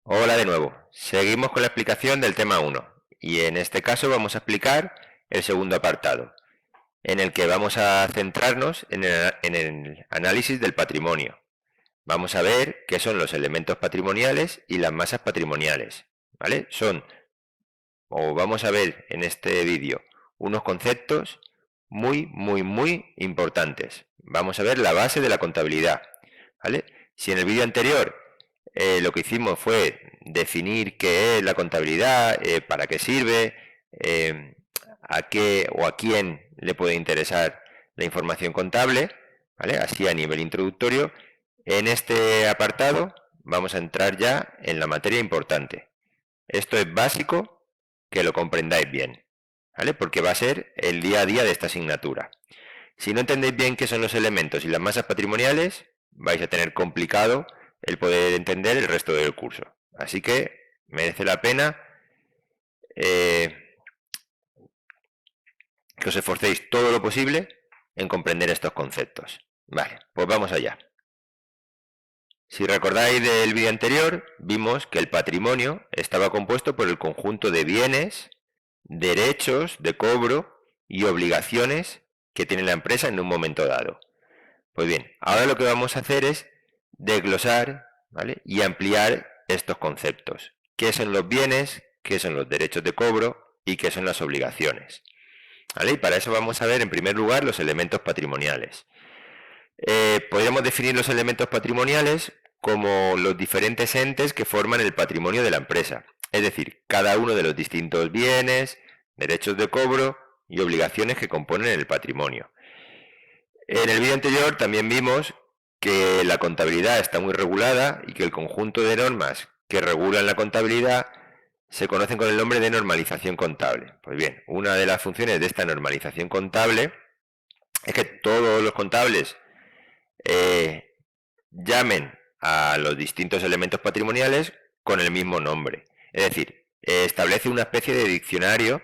Hola de nuevo. Seguimos con la explicación del tema 1 y en este caso vamos a explicar el segundo apartado, en el que vamos a centrarnos en el análisis del patrimonio. Vamos a ver qué son los elementos patrimoniales y las masas patrimoniales, ¿vale? Vamos a ver en este vídeo unos conceptos muy importantes. Vamos a ver la base de la contabilidad, ¿vale? Si en el vídeo anterior lo que hicimos fue definir qué es la contabilidad, para qué sirve, a qué o a quién le puede interesar la información contable, ¿vale? Así a nivel introductorio. En este apartado vamos a entrar ya en la materia importante. Esto es básico que lo comprendáis bien, ¿vale? Porque va a ser el día a día de esta asignatura. Si no entendéis bien qué son los elementos y las masas patrimoniales, vais a tener complicado el poder entender el resto del curso. Así que merece la pena que os esforcéis todo lo posible en comprender estos conceptos. Vale, pues vamos allá. Si recordáis del vídeo anterior, vimos que el patrimonio estaba compuesto por el conjunto de bienes, derechos de cobro y obligaciones que tiene la empresa en un momento dado. Pues bien, ahora lo que vamos a hacer es desglosar, ¿vale? Y ampliar estos conceptos. ¿Qué son los bienes? ¿Qué son los derechos de cobro? ¿Y qué son las obligaciones? ¿Vale? Y para eso vamos a ver en primer lugar los elementos patrimoniales. Podríamos definir los elementos patrimoniales como los diferentes entes que forman el patrimonio de la empresa. Es decir, cada uno de los distintos bienes, derechos de cobro y obligaciones que componen el patrimonio. En el vídeo anterior también vimos que la contabilidad está muy regulada y que el conjunto de normas que regulan la contabilidad se conocen con el nombre de normalización contable. Pues bien, una de las funciones de esta normalización contable es que todos los contables llamen a los distintos elementos patrimoniales con el mismo nombre. Es decir, establece una especie de diccionario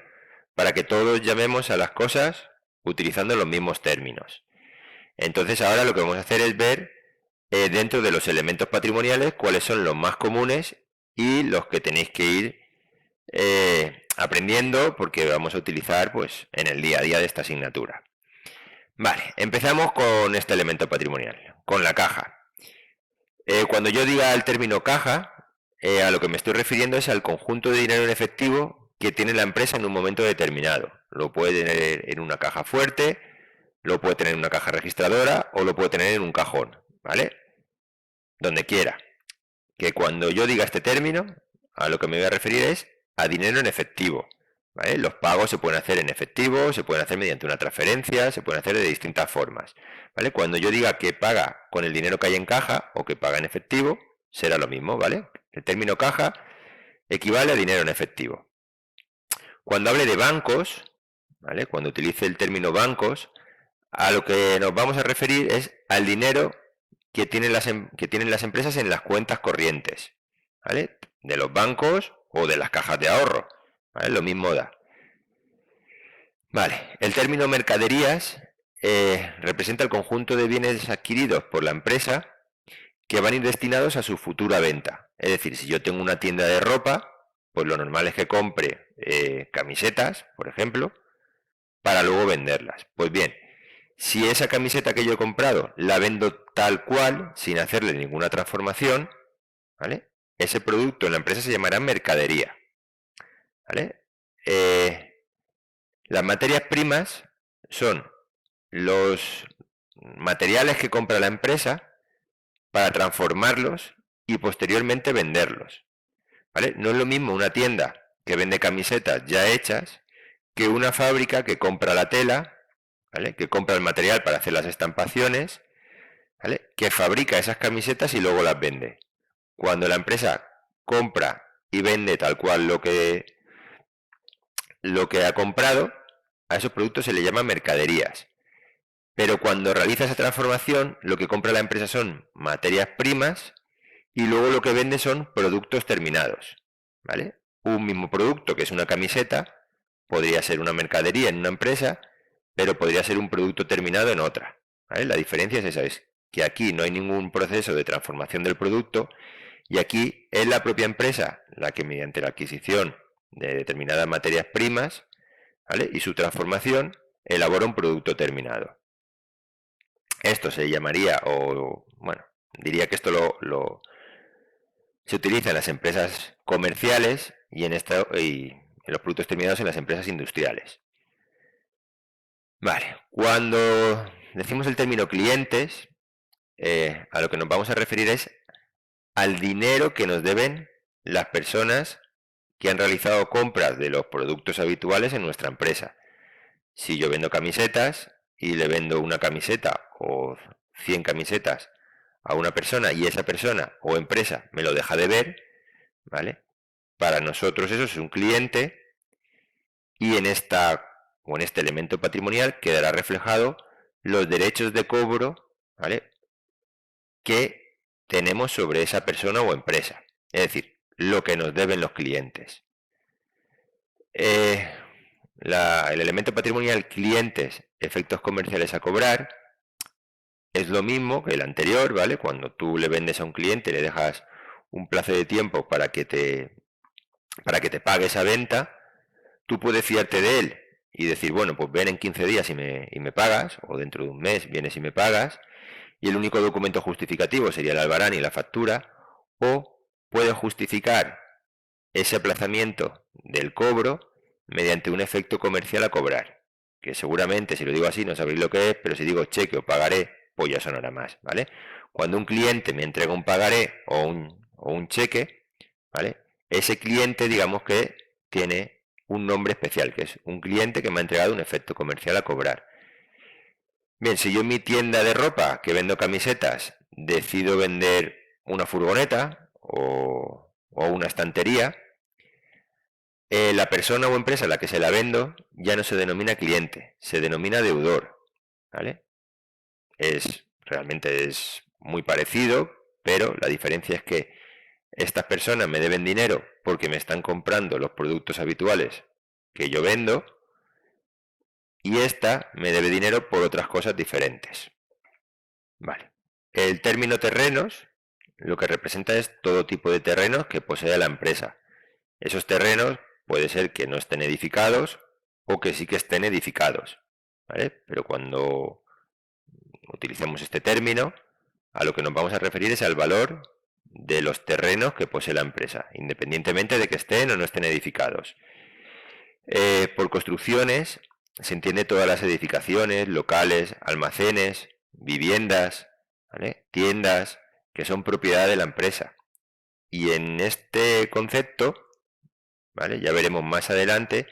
para que todos llamemos a las cosas utilizando los mismos términos. Entonces ahora lo que vamos a hacer es ver dentro de los elementos patrimoniales cuáles son los más comunes y los que tenéis que ir aprendiendo porque vamos a utilizar pues en el día a día de esta asignatura. Vale, empezamos con este elemento patrimonial, con la caja. Cuando yo diga el término caja, a lo que me estoy refiriendo es al conjunto de dinero en efectivo que tiene la empresa en un momento determinado. Lo puede tener en una caja fuerte, lo puede tener en una caja registradora o lo puede tener en un cajón, ¿vale? Donde quiera. Que cuando yo diga este término, a lo que me voy a referir es a dinero en efectivo, ¿vale? Los pagos se pueden hacer en efectivo, se pueden hacer mediante una transferencia, se pueden hacer de distintas formas, ¿vale? Cuando yo diga que paga con el dinero que hay en caja o que paga en efectivo, será lo mismo, ¿vale? El término caja equivale a dinero en efectivo. Cuando hable de bancos, ¿vale? Cuando utilice el término bancos, a lo que nos vamos a referir es al dinero que tienen las empresas en las cuentas corrientes, ¿vale? De los bancos o de las cajas de ahorro, ¿vale? Lo mismo da. Vale, el término mercaderías representa el conjunto de bienes adquiridos por la empresa que van a ir destinados a su futura venta. Es decir, si yo tengo una tienda de ropa, pues lo normal es que compre camisetas, por ejemplo, para luego venderlas. Pues bien, si esa camiseta que yo he comprado la vendo tal cual, sin hacerle ninguna transformación, ¿vale? Ese producto en la empresa se llamará mercadería, ¿vale? Las materias primas son los materiales que compra la empresa para transformarlos y posteriormente venderlos, ¿vale? No es lo mismo una tienda que vende camisetas ya hechas que una fábrica que compra la tela, ¿vale? Que compra el material para hacer las estampaciones, ¿vale? Que fabrica esas camisetas y luego las vende. Cuando la empresa compra y vende tal cual lo que ha comprado, a esos productos se le llama mercaderías. Pero cuando realiza esa transformación, lo que compra la empresa son materias primas y luego lo que vende son productos terminados, ¿vale? Un mismo producto, que es una camiseta, podría ser una mercadería en una empresa, pero podría ser un producto terminado en otra, ¿vale? La diferencia es esa, es que aquí no hay ningún proceso de transformación del producto Y aquí es la propia empresa la que mediante la adquisición de determinadas materias primas, ¿vale?, y su transformación elabora un producto terminado. Esto se llamaría, o bueno, diría que esto se utiliza en las empresas comerciales y en los productos terminados en las empresas industriales. Vale, cuando decimos el término clientes, a lo que nos vamos a referir es al dinero que nos deben las personas que han realizado compras de los productos habituales en nuestra empresa. Si yo vendo camisetas y le vendo una camiseta o 100 camisetas a una persona y esa persona o empresa me lo deja de ver, ¿vale? Para nosotros eso es un cliente y en este elemento patrimonial quedará reflejado los derechos de cobro, ¿vale?, que tenemos sobre esa persona o empresa, es decir, lo que nos deben los clientes. El elemento patrimonial clientes, efectos comerciales a cobrar, es lo mismo que el anterior, ¿vale? Cuando tú le vendes a un cliente, le dejas un plazo de tiempo para que te pague esa venta, tú puedes fiarte de él y decir, bueno, pues ven en 15 días y me pagas, o dentro de un mes vienes y me pagas, y el único documento justificativo sería el albarán y la factura, o puedes justificar ese aplazamiento del cobro mediante un efecto comercial a cobrar, que seguramente, si lo digo así, no sabréis lo que es, pero si digo cheque o pagaré, pues ya sonará más, ¿vale? Cuando un cliente me entrega un pagaré o un cheque, ¿vale?, ese cliente, digamos que tiene un nombre especial, que es un cliente que me ha entregado un efecto comercial a cobrar. Bien, si yo en mi tienda de ropa, que vendo camisetas, decido vender una furgoneta o una estantería, la persona o empresa a la que se la vendo ya no se denomina cliente, se denomina deudor, ¿vale? Realmente es muy parecido, pero la diferencia es que estas personas me deben dinero porque me están comprando los productos habituales que yo vendo y esta me debe dinero por otras cosas diferentes. Vale. El término terrenos lo que representa es todo tipo de terrenos que posee la empresa. Esos terrenos puede ser que no estén edificados o que sí que estén edificados, ¿vale? Pero cuando utilicemos este término, a lo que nos vamos a referir es al valor de los terrenos que posee la empresa, independientemente de que estén o no estén edificados. Por construcciones se entiende todas las edificaciones, locales, almacenes, viviendas, ¿vale?, tiendas, que son propiedad de la empresa. Y en este concepto, ¿vale?, ya veremos más adelante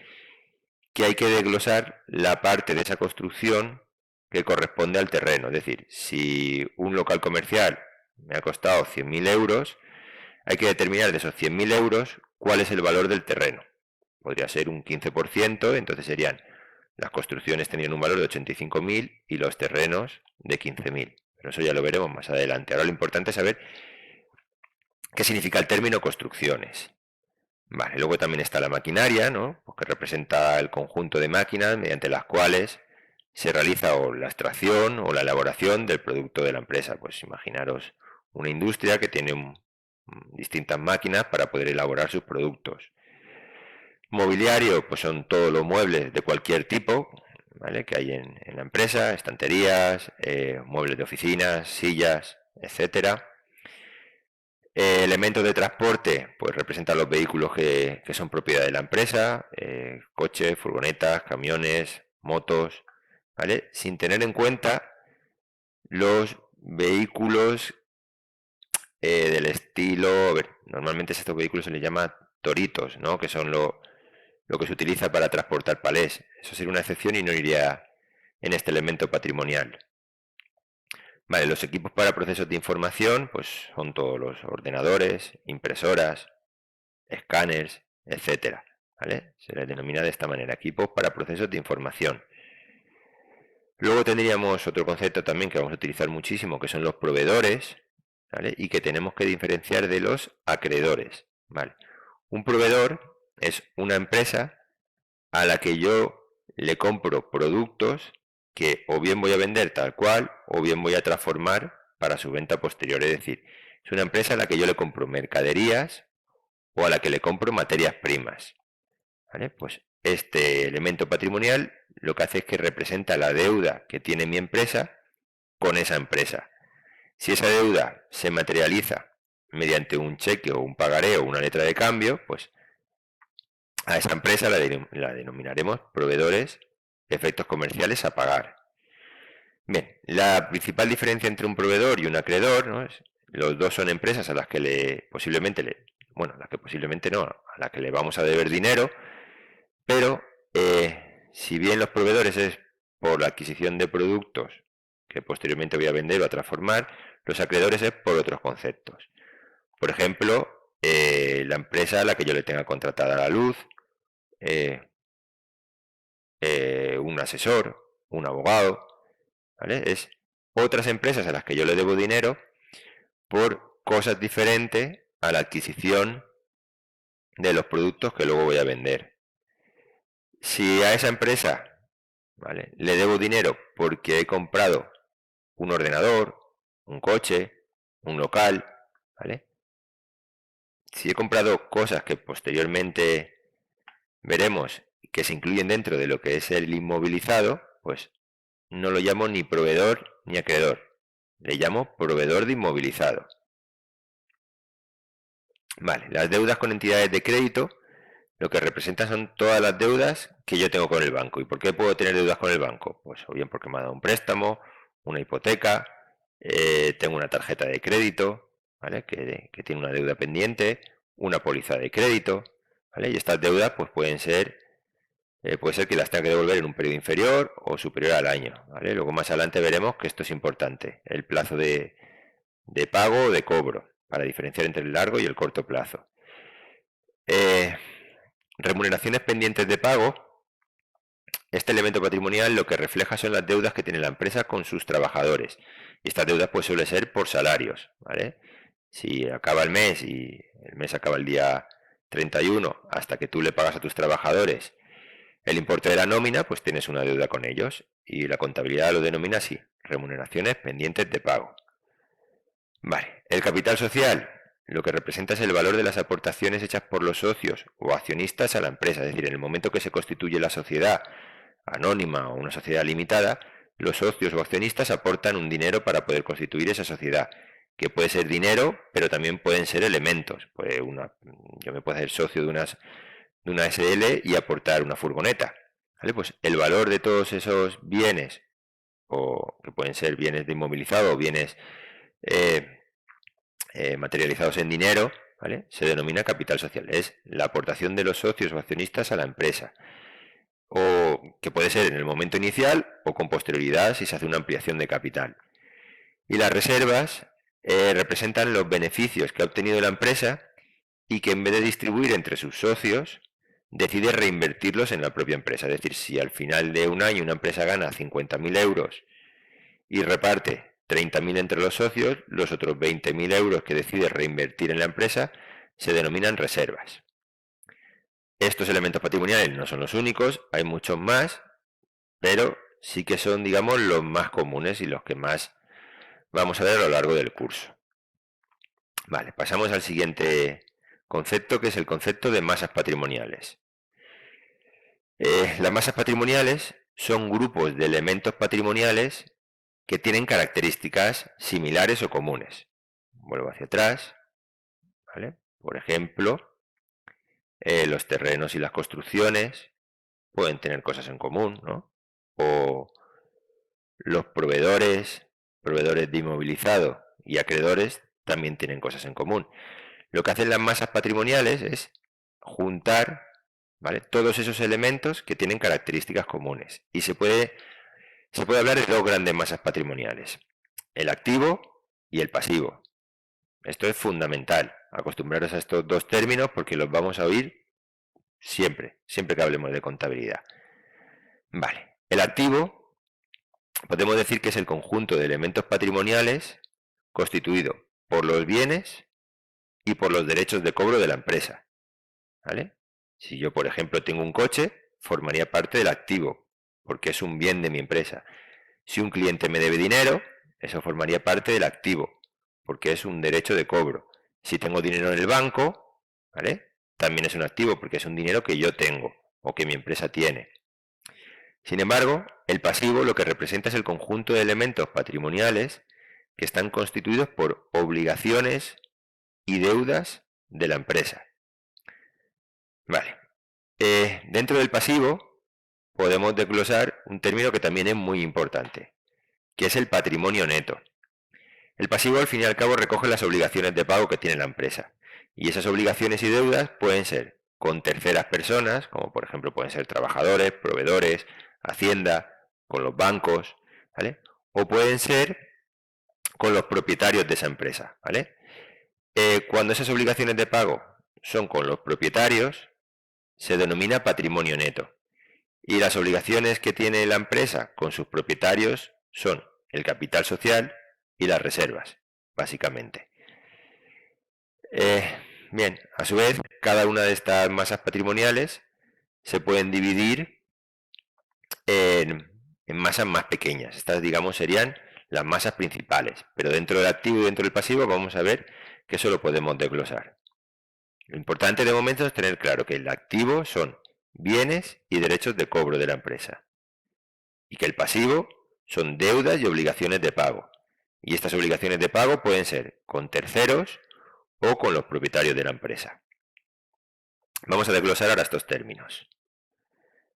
que hay que desglosar la parte de esa construcción que corresponde al terreno. Es decir, si un local comercial me ha costado 100.000 euros, hay que determinar de esos 100.000 euros cuál es el valor del terreno. Podría ser un 15%, entonces serían, las construcciones tendrían un valor de 85.000 y los terrenos de 15.000. Pero eso ya lo veremos más adelante. Ahora lo importante es saber qué significa el término construcciones. Vale, luego también está la maquinaria, ¿no?, pues que representa el conjunto de máquinas mediante las cuales se realiza o la extracción o la elaboración del producto de la empresa. Pues imaginaros una industria que tiene distintas máquinas para poder elaborar sus productos. Mobiliario, pues son todos los muebles de cualquier tipo, ¿vale?, que hay en la empresa, estanterías, muebles de oficinas, sillas, etcétera. Elementos de transporte, pues representan los vehículos que son propiedad de la empresa, coches, furgonetas, camiones, motos, ¿vale?, sin tener en cuenta los vehículos del estilo, a ver, normalmente a estos vehículos se les llama toritos, ¿no?, que son lo que se utiliza para transportar palés. Eso sería una excepción y no iría en este elemento patrimonial. Vale, los equipos para procesos de información, pues son todos los ordenadores, impresoras, escáneres, etcétera, ¿vale? Se les denomina de esta manera, equipos para procesos de información. Luego tendríamos otro concepto también que vamos a utilizar muchísimo, que son los proveedores, ¿vale?, y que tenemos que diferenciar de los acreedores, ¿vale? Un proveedor es una empresa a la que yo le compro productos que o bien voy a vender tal cual o bien voy a transformar para su venta posterior. Es decir, Es una empresa a la que yo le compro mercaderías o a la que le compro materias primas. ¿Vale? Pues este elemento patrimonial lo que hace es que representa la deuda que tiene mi empresa con esa empresa. Si esa deuda se materializa mediante un cheque o un pagaré o una letra de cambio, pues a esa empresa la denominaremos proveedores de efectos comerciales a pagar. Bien, la principal diferencia entre un proveedor y un acreedor, ¿no? Los dos son empresas a las que bueno, a las que posiblemente no, a las que le vamos a deber dinero, pero si bien los proveedores es por la adquisición de productos que posteriormente voy a vender o a transformar, los acreedores es por otros conceptos. Por ejemplo, la empresa a la que yo le tenga contratada la luz, un asesor, un abogado, ¿vale? Es otras empresas a las que yo le debo dinero por cosas diferentes a la adquisición de los productos que luego voy a vender. Si a esa empresa, ¿vale?, le debo dinero porque he comprado un ordenador, un coche, un local, ¿vale? Si he comprado cosas que posteriormente veremos que se incluyen dentro de lo que es el inmovilizado, pues no lo llamo ni proveedor ni acreedor, le llamo proveedor de inmovilizado. Vale, las deudas con entidades de crédito lo que representan son todas las deudas que yo tengo con el banco. ¿Y por qué puedo tener deudas con el banco? Pues o bien porque me ha dado un préstamo, una hipoteca, tengo una tarjeta de crédito, ¿vale?, que tiene una deuda pendiente, una póliza de crédito, ¿vale? Y estas deudas pues puede ser que las tenga que devolver en un periodo inferior o superior al año, ¿vale? Luego más adelante veremos que esto es importante, el plazo de pago o de cobro, para diferenciar entre el largo y el corto plazo. Remuneraciones pendientes de pago. Este elemento patrimonial lo que refleja son las deudas que tiene la empresa con sus trabajadores. Y estas deudas pues suele ser por salarios, ¿vale? Si acaba el mes y el mes acaba el día 31 hasta que tú le pagas a tus trabajadores el importe de la nómina, pues tienes una deuda con ellos. Y la contabilidad lo denomina así, remuneraciones pendientes de pago. Vale, el capital social lo que representa es el valor de las aportaciones hechas por los socios o accionistas a la empresa. Es decir, en el momento que se constituye la sociedad anónima o una sociedad limitada, los socios o accionistas aportan un dinero para poder constituir esa sociedad, que puede ser dinero, pero también pueden ser elementos. Yo me puedo hacer socio de una SL y aportar una furgoneta, ¿vale? Pues el valor de todos esos bienes, o que pueden ser bienes de inmovilizado o bienes materializados en dinero, ¿vale?, se denomina capital social. Es la aportación de los socios o accionistas a la empresa, o que puede ser en el momento inicial o con posterioridad si se hace una ampliación de capital. Y las reservas representan los beneficios que ha obtenido la empresa y que en vez de distribuir entre sus socios, decide reinvertirlos en la propia empresa. Es decir, si al final de un año una empresa gana 50.000 euros y reparte 30.000 entre los socios, los otros 20.000 euros que decide reinvertir en la empresa se denominan reservas. Estos elementos patrimoniales no son los únicos, hay muchos más, pero sí que son, digamos, los más comunes y los que más vamos a ver a lo largo del curso. Vale, pasamos al siguiente concepto, que es el concepto de masas patrimoniales. Las masas patrimoniales son grupos de elementos patrimoniales que tienen características similares o comunes. Vuelvo hacia atrás, ¿vale? Por ejemplo, los terrenos y las construcciones pueden tener cosas en común, ¿no? O los proveedores de inmovilizado y acreedores también tienen cosas en común. Lo que hacen las masas patrimoniales es juntar, ¿vale?, todos esos elementos que tienen características comunes. Y se puede hablar de dos grandes masas patrimoniales: el activo y el pasivo. Esto es fundamental, acostumbraros a estos dos términos porque los vamos a oír siempre que hablemos de contabilidad. Vale, el activo podemos decir que es el conjunto de elementos patrimoniales constituido por los bienes y por los derechos de cobro de la empresa, ¿vale? Si yo, por ejemplo, tengo un coche, formaría parte del activo, porque es un bien de mi empresa. Si un cliente me debe dinero, eso formaría parte del activo, porque es un derecho de cobro. Si tengo dinero en el banco, ¿vale?, también es un activo, porque es un dinero que yo tengo o que mi empresa tiene. Sin embargo, el pasivo lo que representa es el conjunto de elementos patrimoniales que están constituidos por obligaciones y deudas de la empresa. Vale. Dentro del pasivo podemos desglosar un término que también es muy importante, que es el patrimonio neto. El pasivo, al fin y al cabo, recoge las obligaciones de pago que tiene la empresa. Y esas obligaciones y deudas pueden ser con terceras personas, como por ejemplo pueden ser trabajadores, proveedores, Hacienda, con los bancos, ¿vale? O pueden ser con los propietarios de esa empresa, ¿vale? Cuando esas obligaciones de pago son con los propietarios, se denomina patrimonio neto. Y las obligaciones que tiene la empresa con sus propietarios son el capital social y las reservas, básicamente. Bien, a su vez, cada una de estas masas patrimoniales se pueden dividir en masas más pequeñas. Estas, digamos, serían las masas principales, pero dentro del activo y dentro del pasivo vamos a ver que eso lo podemos desglosar. Lo importante de momento es tener claro que el activo son bienes y derechos de cobro de la empresa, y que el pasivo son deudas y obligaciones de pago. Y estas obligaciones de pago pueden ser con terceros o con los propietarios de la empresa. Vamos a desglosar ahora estos términos.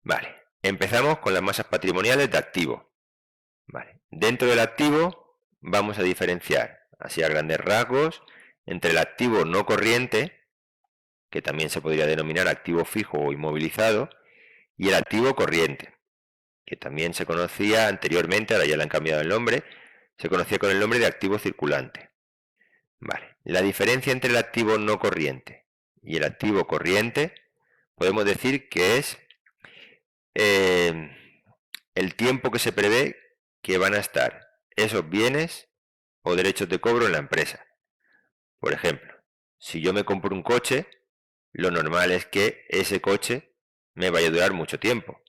Vale, empezamos con las masas patrimoniales de activo. Vale, dentro del activo vamos a diferenciar, así a grandes rasgos, entre el activo no corriente, que también se podría denominar activo fijo o inmovilizado, y el activo corriente, que también se conocía anteriormente, ahora ya le han cambiado el nombre, se conocía con el nombre de activo circulante. Vale, la diferencia entre el activo no corriente y el activo corriente podemos decir que es el tiempo que se prevé que van a estar esos bienes o derechos de cobro en la empresa. Por ejemplo, si yo me compro un coche, lo normal es que ese coche me vaya a durar mucho tiempo.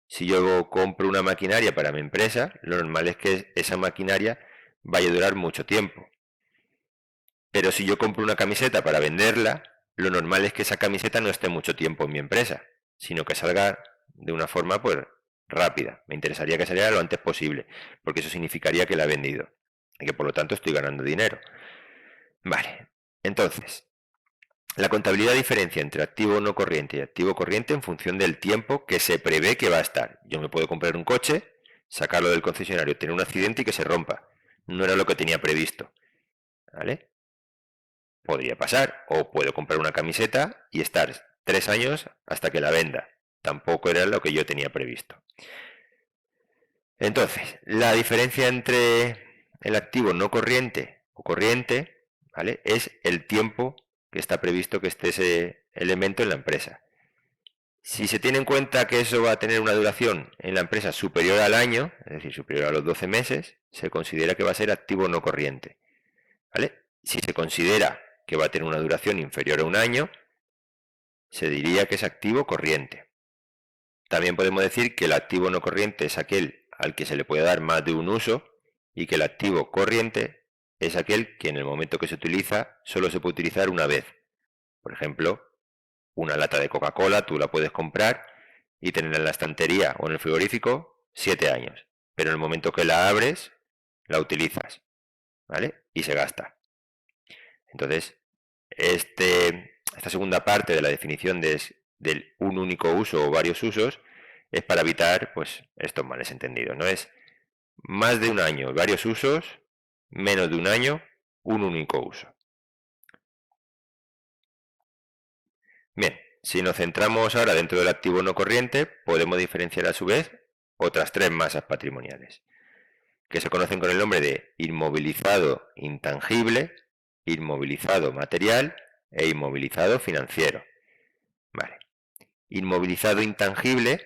Si yo compro una maquinaria para mi empresa, lo normal es que esa maquinaria vaya a durar mucho tiempo. Pero si yo compro una camiseta para venderla, lo normal es que esa camiseta no esté mucho tiempo en mi empresa, sino que salga de una forma pues rápida. Me interesaría que saliera lo antes posible, porque eso significaría que la he vendido y que por lo tanto estoy ganando dinero. Vale, entonces, la contabilidad diferencia entre activo no corriente y activo corriente en función del tiempo que se prevé que va a estar. Yo me puedo comprar un coche, sacarlo del concesionario, tener un accidente y que se rompa. No era lo que tenía previsto. ¿Vale? Podría pasar. O puedo comprar una camiseta y estar 3 años hasta que la venda. Tampoco era lo que yo tenía previsto. Entonces, la diferencia entre el activo no corriente o corriente, ¿vale?, es el tiempo que está previsto que esté ese elemento en la empresa. Si se tiene en cuenta que eso va a tener una duración en la empresa superior al año, es decir, superior a los 12 meses, se considera que va a ser activo no corriente. ¿Vale? Si se considera que va a tener una duración inferior a un año, se diría que es activo corriente. También podemos decir que el activo no corriente es aquel al que se le puede dar más de un uso y que el activo corriente es aquel que en el momento que se utiliza solo se puede utilizar una vez. Por ejemplo, una lata de Coca-Cola tú la puedes comprar y tenerla en la estantería o en el frigorífico 7 años, pero en el momento que la abres, la utilizas, ¿vale? Y se gasta. Entonces, esta segunda parte de la definición del un único uso o varios usos es para evitar pues estos males entendidos, ¿no? Es más de un año, varios usos, menos de un año, un único uso. Bien, si nos centramos ahora dentro del activo no corriente, podemos diferenciar a su vez otras 3 masas patrimoniales, que se conocen con el nombre de inmovilizado intangible, inmovilizado material e inmovilizado financiero. Vale. Inmovilizado intangible,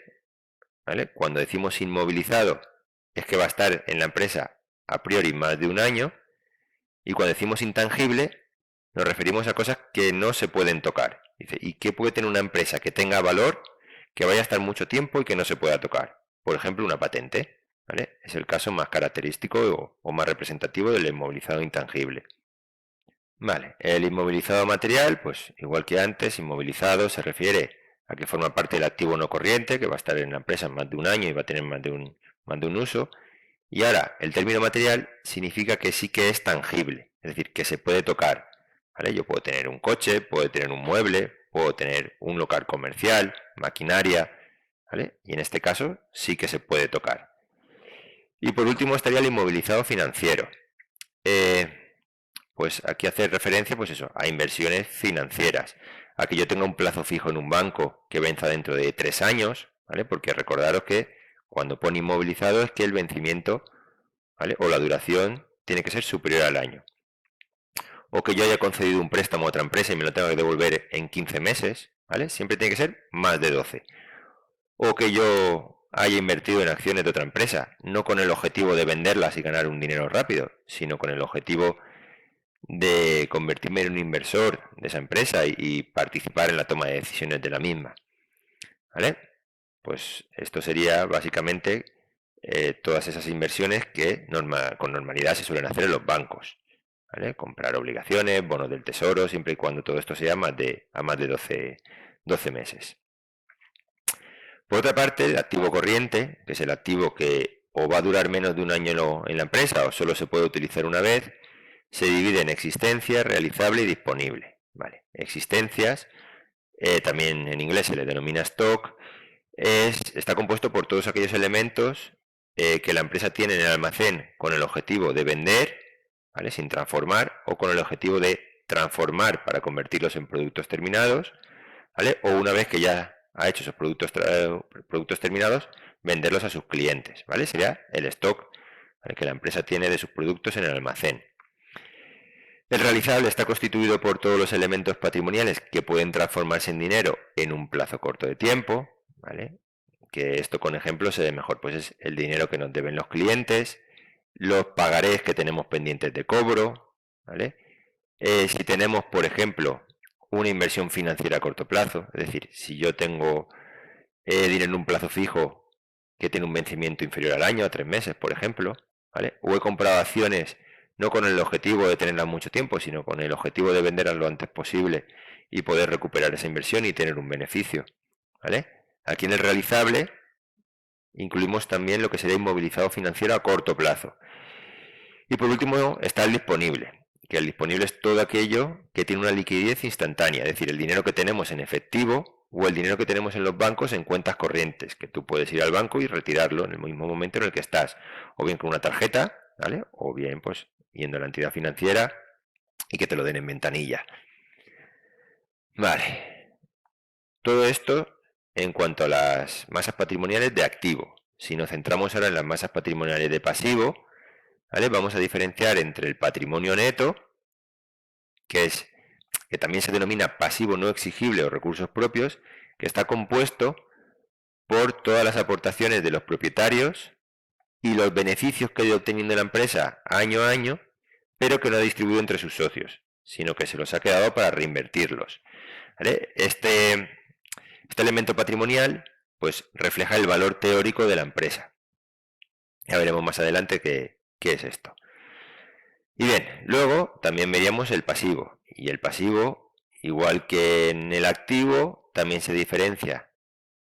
¿vale? Cuando decimos inmovilizado es que va a estar en la empresa a priori más de un año, y cuando decimos intangible nos referimos a cosas que no se pueden tocar. Dice, ¿y qué puede tener una empresa que tenga valor, que vaya a estar mucho tiempo y que no se pueda tocar? Por ejemplo, una patente, ¿vale? Es el caso más característico o más representativo del inmovilizado intangible. Vale, el inmovilizado material, pues igual que antes, inmovilizado se refiere a que forma parte del activo no corriente, que va a estar en la empresa más de un año y va a tener más de un uso. Y ahora, el término material significa que sí que es tangible, es decir, que se puede tocar. ¿Vale? Yo puedo tener un coche, puedo tener un mueble, puedo tener un local comercial, maquinaria, ¿vale? Y en este caso sí que se puede tocar. Y por último estaría el inmovilizado financiero. Pues aquí hace referencia, pues eso, a inversiones financieras, a que yo tenga un plazo fijo en un banco que venza dentro de 3 años, ¿vale? Porque recordaros que cuando pone inmovilizado es que el vencimiento, ¿vale? O la duración tiene que ser superior al año. O que yo haya concedido un préstamo a otra empresa y me lo tenga que devolver en 15 meses, ¿vale? Siempre tiene que ser más de 12. O que yo haya invertido en acciones de otra empresa, no con el objetivo de venderlas y ganar un dinero rápido, sino con el objetivo de convertirme en un inversor de esa empresa y participar en la toma de decisiones de la misma. ¿Vale? Pues esto sería básicamente todas esas inversiones que con normalidad se suelen hacer en los bancos. ¿Vale? Comprar obligaciones, bonos del tesoro, siempre y cuando todo esto sea a más de 12 meses. Por otra parte, el activo corriente, que es el activo que o va a durar menos de un año en la empresa o solo se puede utilizar una vez, se divide en existencia, realizable y disponible. Vale. Existencias, también en inglés se le denomina stock, está compuesto por todos aquellos elementos que la empresa tiene en el almacén con el objetivo de vender, ¿vale? Sin transformar, o con el objetivo de transformar para convertirlos en productos terminados, ¿vale? O una vez que ya ha hecho esos productos terminados, venderlos a sus clientes, ¿vale? Sería el stock, ¿vale? Que la empresa tiene de sus productos en el almacén. El realizable está constituido por todos los elementos patrimoniales que pueden transformarse en dinero en un plazo corto de tiempo, ¿vale? Que esto con ejemplos se ve mejor, pues es el dinero que nos deben los clientes, los pagarés que tenemos pendientes de cobro, ¿vale? Si tenemos, por ejemplo, una inversión financiera a corto plazo, es decir, si yo tengo dinero en un plazo fijo que tiene un vencimiento inferior al año, a 3 meses, por ejemplo, ¿vale? O he comprado acciones no con el objetivo de tenerlas mucho tiempo, sino con el objetivo de venderlas lo antes posible y poder recuperar esa inversión y tener un beneficio, ¿vale? Aquí en el realizable incluimos también lo que sería inmovilizado financiero a corto plazo. Y por último está el disponible, que el disponible es todo aquello que tiene una liquidez instantánea, es decir, el dinero que tenemos en efectivo o el dinero que tenemos en los bancos en cuentas corrientes, que tú puedes ir al banco y retirarlo en el mismo momento en el que estás, o bien con una tarjeta, ¿vale? O bien pues yendo a la entidad financiera y que te lo den en ventanilla. Vale. Todo esto en cuanto a las masas patrimoniales de activo. Si nos centramos ahora en las masas patrimoniales de pasivo, ¿vale? Vamos a diferenciar entre el patrimonio neto, que también se denomina pasivo no exigible o recursos propios, que está compuesto por todas las aportaciones de los propietarios y los beneficios que ha ido obteniendo la empresa año a año, pero que no ha distribuido entre sus socios, sino que se los ha quedado para reinvertirlos. ¿Vale? Este elemento patrimonial pues refleja el valor teórico de la empresa. Ya veremos más adelante qué es esto. Y bien, luego también veríamos el pasivo. Y el pasivo, igual que en el activo, también se diferencia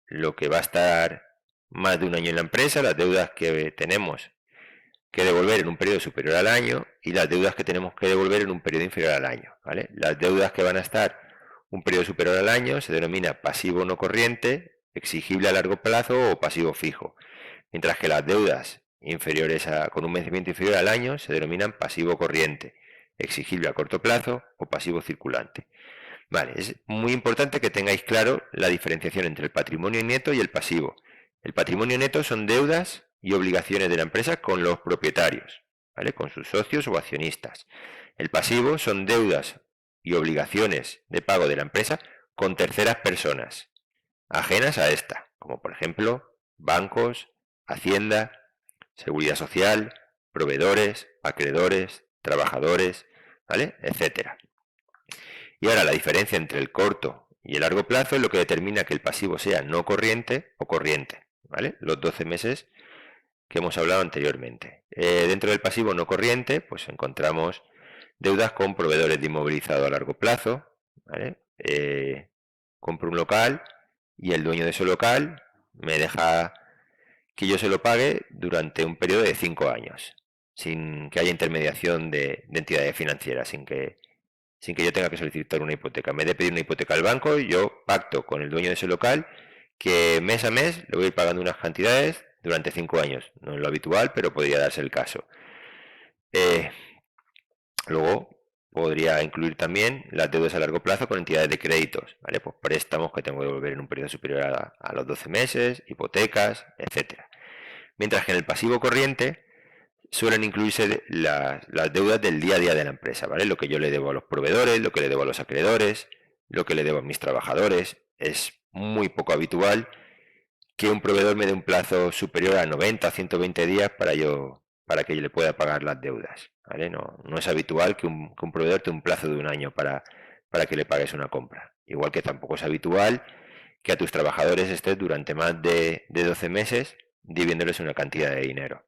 lo que va a estar más de un año en la empresa, las deudas que tenemos que devolver en un periodo superior al año y las deudas que tenemos que devolver en un periodo inferior al año, ¿vale? Las deudas que van a estar un periodo superior al año se denomina pasivo no corriente, exigible a largo plazo o pasivo fijo, mientras que las deudas inferiores con un vencimiento inferior al año se denominan pasivo corriente, exigible a corto plazo o pasivo circulante. Vale, es muy importante que tengáis claro la diferenciación entre el patrimonio neto y el pasivo. El patrimonio neto son deudas y obligaciones de la empresa con los propietarios, ¿vale? Con sus socios o accionistas. El pasivo son deudas y obligaciones de pago de la empresa con terceras personas, ajenas a esta, como por ejemplo bancos, Hacienda, Seguridad Social, proveedores, acreedores, trabajadores, ¿vale? Etcétera. Y ahora la diferencia entre el corto y el largo plazo es lo que determina que el pasivo sea no corriente o corriente, ¿vale? Los 12 meses que hemos hablado anteriormente. Dentro del pasivo no corriente, pues encontramos deudas con proveedores de inmovilizado a largo plazo, ¿vale? Compro un local y el dueño de ese local me deja que yo se lo pague durante un periodo de 5 años, sin que haya intermediación de entidades financieras, sin que yo tenga que solicitar una hipoteca. En vez de pedir una hipoteca al banco, yo pacto con el dueño de ese local que mes a mes le voy a ir pagando unas cantidades durante 5 años. No es lo habitual, pero podría darse el caso. Luego podría incluir también las deudas a largo plazo con entidades de créditos, ¿vale? Pues préstamos que tengo que devolver en un periodo superior a los 12 meses, hipotecas, etcétera. Mientras que en el pasivo corriente suelen incluirse las deudas del día a día de la empresa, ¿vale? Lo que yo le debo a los proveedores, lo que le debo a los acreedores, lo que le debo a mis trabajadores. Es muy poco habitual que un proveedor me dé un plazo superior a 90 o 120 días para que yo le pueda pagar las deudas, ¿vale? No es habitual que un proveedor te dé un plazo de un año para que le pagues una compra. Igual que tampoco es habitual que a tus trabajadores estés durante más de 12 meses debiéndoles una cantidad de dinero.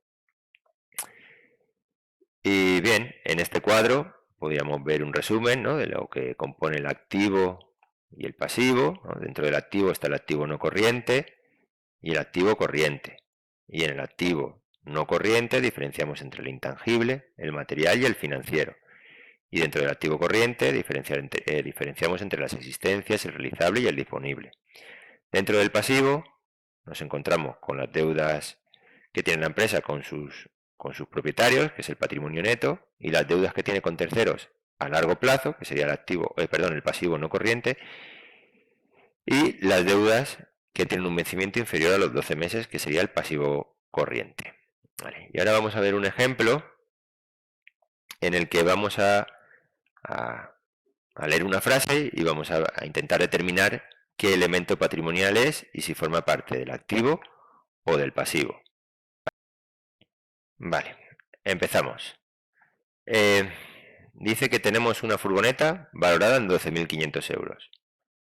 Y bien, en este cuadro podríamos ver un resumen, ¿no?, de lo que compone el activo y el pasivo, ¿no? Dentro del activo está el activo no corriente y el activo corriente. Y en el activo no corriente diferenciamos entre el intangible, el material y el financiero. Y dentro del activo corriente diferenciamos entre las existencias, el realizable y el disponible. Dentro del pasivo nos encontramos con las deudas que tiene la empresa con sus propietarios, que es el patrimonio neto, y las deudas que tiene con terceros a largo plazo, que sería el pasivo no corriente, y las deudas que tienen un vencimiento inferior a los 12 meses, que sería el pasivo corriente. Vale. Y ahora vamos a ver un ejemplo en el que vamos a leer una frase y vamos a intentar determinar qué elemento patrimonial es y si forma parte del activo o del pasivo. Vale, empezamos. Dice que tenemos una furgoneta valorada en 12.500 euros.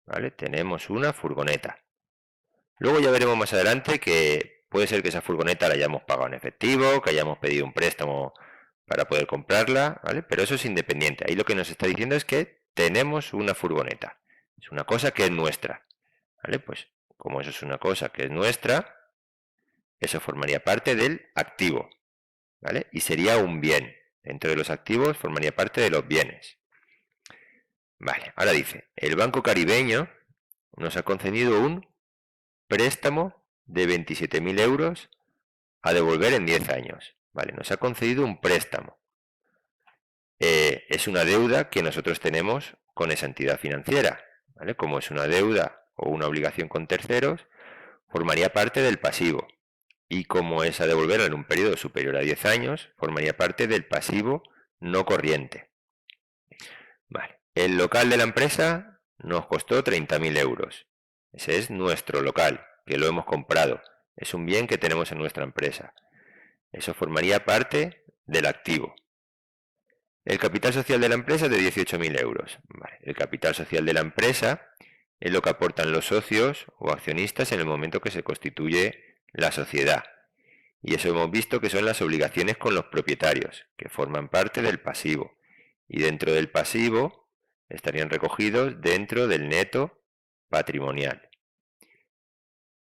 ¿Vale? Tenemos una furgoneta. Luego ya veremos más adelante que puede ser que esa furgoneta la hayamos pagado en efectivo, que hayamos pedido un préstamo para poder comprarla, ¿vale? Pero eso es independiente. Ahí lo que nos está diciendo es que tenemos una furgoneta. Es una cosa que es nuestra, ¿vale? Pues como eso es una cosa que es nuestra, eso formaría parte del activo, ¿vale? Y sería un bien. Dentro de los activos formaría parte de los bienes. Vale, ahora dice, el Banco Caribeño nos ha concedido un préstamo de 27.000 euros a devolver en 10 años. Vale, nos ha concedido un préstamo. Es una deuda que nosotros tenemos con esa entidad financiera, ¿vale? Como es una deuda o una obligación con terceros, formaría parte del pasivo. Y como es a devolver en un periodo superior a 10 años, formaría parte del pasivo no corriente. Vale. El local de la empresa nos costó 30.000 euros. Ese es nuestro local, que lo hemos comprado. Es un bien que tenemos en nuestra empresa. Eso formaría parte del activo. El capital social de la empresa es de 18.000 euros. Vale. El capital social de la empresa es lo que aportan los socios o accionistas en el momento que se constituye la sociedad. Y eso hemos visto que son las obligaciones con los propietarios, que forman parte del pasivo. Y dentro del pasivo estarían recogidos dentro del neto patrimonial.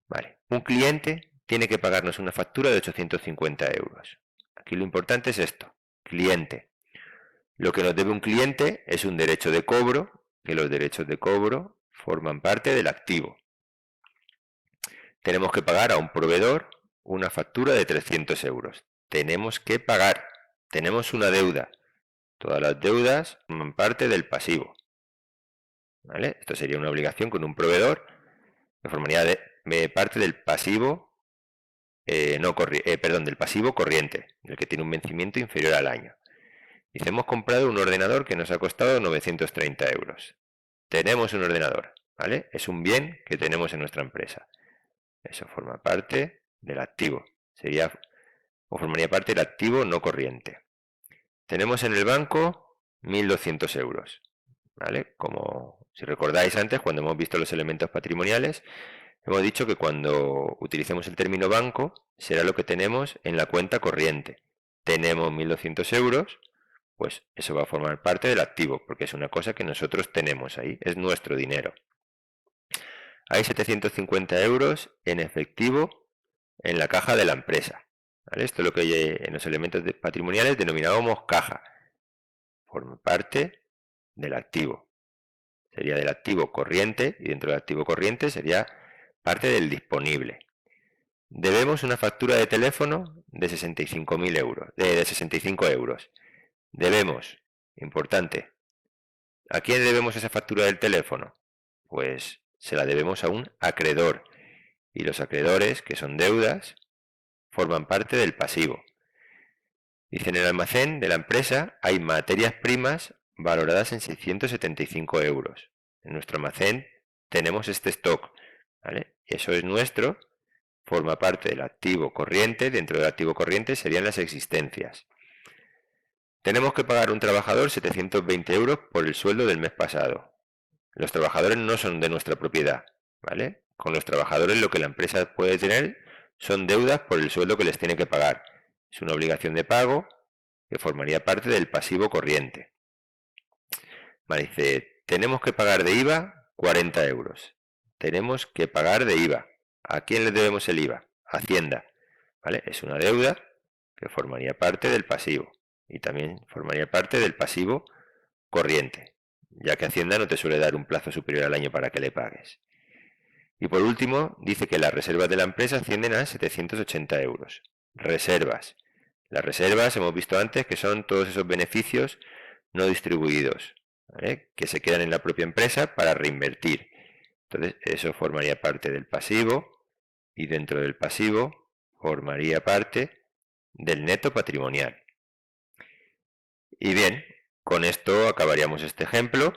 Vale. Un cliente tiene que pagarnos una factura de 850 euros. Aquí lo importante es esto, cliente. Lo que nos debe un cliente es un derecho de cobro, que los derechos de cobro forman parte del activo. Tenemos que pagar a un proveedor una factura de 300 euros. Tenemos que pagar, tenemos una deuda. Todas las deudas forman parte del pasivo. ¿Vale? Esto sería una obligación con un proveedor que formaría parte del pasivo, del pasivo corriente, el que tiene un vencimiento inferior al año. Dice, hemos comprado un ordenador que nos ha costado 930 euros. Tenemos un ordenador, ¿vale? Es un bien que tenemos en nuestra empresa. Eso forma parte del activo. Formaría parte del activo no corriente. Tenemos en el banco 1.200 euros. ¿Vale? Como si recordáis antes, cuando hemos visto los elementos patrimoniales, hemos dicho que cuando utilicemos el término banco, será lo que tenemos en la cuenta corriente. Tenemos 1.200 euros, pues eso va a formar parte del activo, porque es una cosa que nosotros tenemos ahí, es nuestro dinero. Hay 750 euros en efectivo en la caja de la empresa. ¿Vale? Esto es lo que en los elementos patrimoniales denominábamos caja. Forma parte del activo. Sería del activo corriente y dentro del activo corriente sería parte del disponible. Debemos una factura de teléfono de 65.000 euros, de 65 euros. Debemos, importante, ¿a quién debemos esa factura del teléfono? Pues se la debemos a un acreedor. Y los acreedores, que son deudas, forman parte del pasivo. Dice, en el almacén de la empresa hay materias primas valoradas en 675 euros. En nuestro almacén tenemos este stock, ¿vale? Y eso es nuestro, forma parte del activo corriente. Dentro del activo corriente serían las existencias. Tenemos que pagar a un trabajador 720 euros por el sueldo del mes pasado. Los trabajadores no son de nuestra propiedad, ¿vale? Con los trabajadores lo que la empresa puede tener son deudas por el sueldo que les tiene que pagar. Es una obligación de pago que formaría parte del pasivo corriente. Vale, dice, tenemos que pagar de IVA 40 euros. Tenemos que pagar de IVA. ¿A quién le debemos el IVA? Hacienda. ¿Vale? Es una deuda que formaría parte del pasivo y también formaría parte del pasivo corriente, ya que Hacienda no te suele dar un plazo superior al año para que le pagues. Y por último, dice que las reservas de la empresa ascienden a 780 euros. Reservas. Las reservas hemos visto antes que son todos esos beneficios no distribuidos, ¿vale? Que se quedan en la propia empresa para reinvertir. Entonces eso formaría parte del pasivo y dentro del pasivo formaría parte del neto patrimonial. Y bien, con esto acabaríamos este ejemplo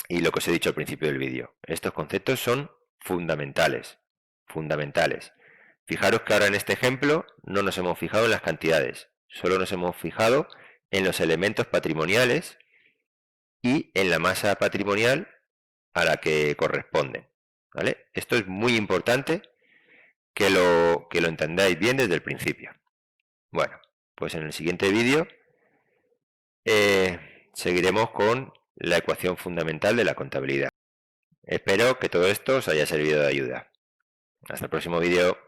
y lo que os he dicho al principio del vídeo. Estos conceptos son fundamentales, fundamentales. Fijaros que ahora en este ejemplo no nos hemos fijado en las cantidades, solo nos hemos fijado en los elementos patrimoniales y en la masa patrimonial a la que corresponden, ¿vale? Esto es muy importante que lo entendáis bien desde el principio. Bueno, pues en el siguiente vídeo seguiremos con la ecuación fundamental de la contabilidad. Espero que todo esto os haya servido de ayuda. Hasta el próximo vídeo.